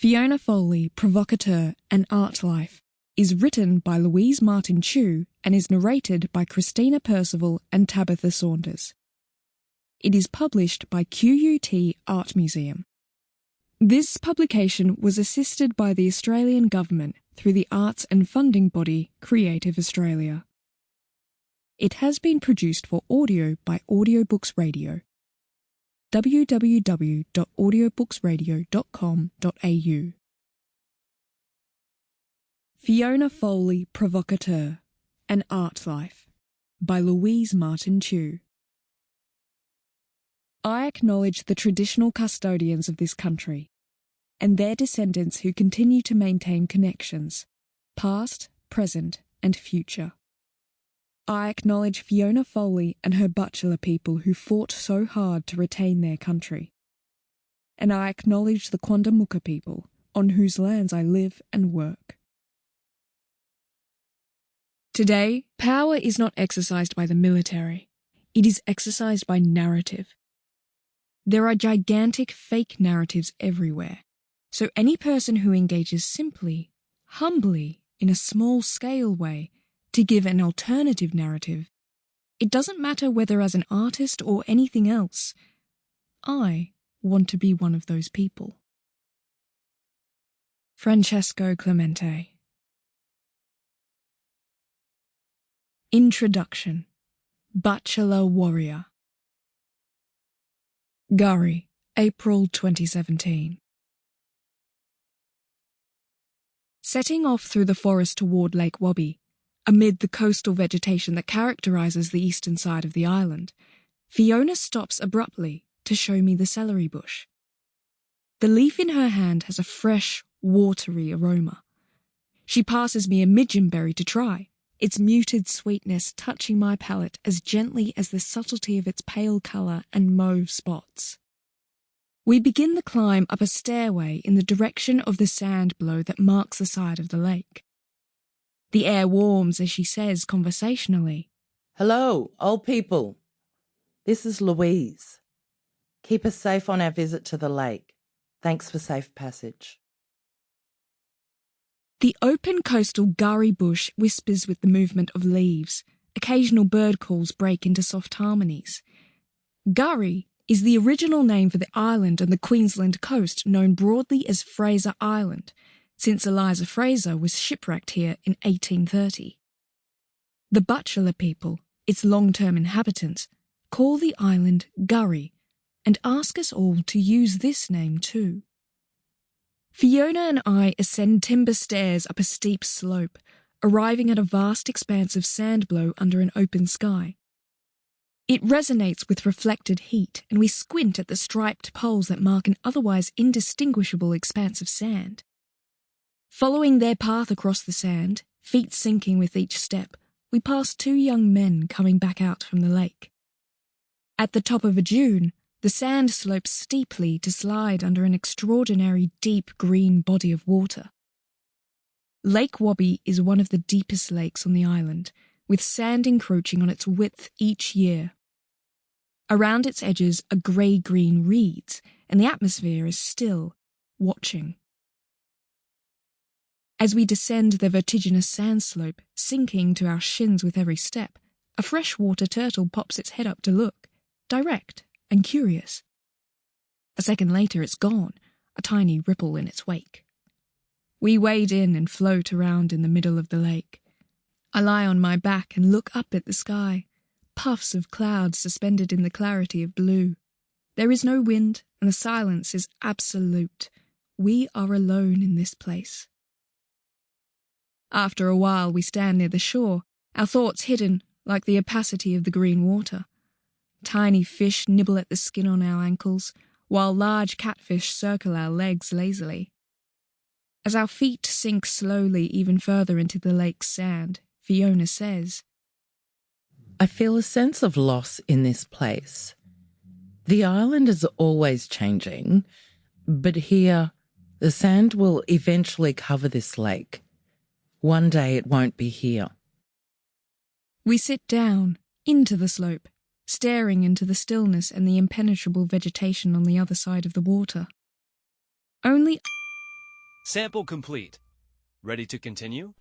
Fiona Foley Provocateur, An Art Life is written by Louise Chu and is narrated by Christina Percival and Tabatha Saunders. It is published by QUT Art Museum. This publication was assisted by the Australian Government through the arts and funding body Creative Australia. It has been produced for audio by Audiobooks Radio. www.audiobooksradio.com.au. Fiona Foley Provocateur, An Art Life by Louise Chu. I acknowledge the traditional custodians of this country and their descendants who continue to maintain connections, past, present and future. I acknowledge Fiona Foley and her Butchulla people who fought so hard to retain their country. And I acknowledge the Quandamooka people on whose lands I live and work. Today, power is not exercised by the military. It is exercised by narrative. There are gigantic fake narratives everywhere, so any person who engages simply, humbly, in a small-scale way, to give an alternative narrative, it doesn't matter whether as an artist or anything else. I want to be one of those people. Francesco Clemente. Introduction. Butchulla Warrior. Gurri, April 2017. Setting off through the forest toward Lake Wobbe, amid the coastal vegetation that characterises the eastern side of the island, Fiona stops abruptly to show me the celery bush. The leaf in her hand has a fresh, watery aroma. She passes me a midgeonberry to try, its muted sweetness touching my palate as gently as the subtlety of its pale colour and mauve spots. We begin the climb up a stairway in the direction of the sand blow that marks the side of the lake. The air warms as she says conversationally, "Hello, old people. This is Louise. Keep us safe on our visit to the lake. Thanks for safe passage." The open coastal gurri bush whispers with the movement of leaves. Occasional bird calls break into soft harmonies. Gurri is the original name for the island on the Queensland coast known broadly as Fraser Island, since Eliza Fraser was shipwrecked here in 1830. The Butchulla people, its long-term inhabitants, call the island Gurri and ask us all to use this name too. Fiona and I ascend timber stairs up a steep slope, arriving at a vast expanse of sand blow under an open sky. It resonates with reflected heat, and we squint at the striped poles that mark an otherwise indistinguishable expanse of sand. Following their path across the sand, feet sinking with each step, we pass two young men coming back out from the lake. At the top of a dune, the sand slopes steeply to slide under an extraordinary deep green body of water. Lake Wobbe is one of the deepest lakes on the island, with sand encroaching on its width each year. Around its edges are grey-green reeds, and the atmosphere is still, watching. As we descend the vertiginous sand slope, sinking to our shins with every step, a freshwater turtle pops its head up to look, direct and curious. A second later it's gone, a tiny ripple in its wake. We wade in and float around in the middle of the lake. I lie on my back and look up at the sky, puffs of clouds suspended in the clarity of blue. There is no wind and the silence is absolute. We are alone in this place. After a while we stand near the shore, our thoughts hidden like the opacity of the green water. Tiny fish nibble at the skin on our ankles, while large catfish circle our legs lazily. As our feet sink slowly even further into the lake's sand, Fiona says, "I feel a sense of loss in this place. The island is always changing, but here the sand will eventually cover this lake. One day it won't be here." We sit down, into the slope, staring into the stillness and the impenetrable vegetation on the other side of the water. Only Sample complete. Ready to continue?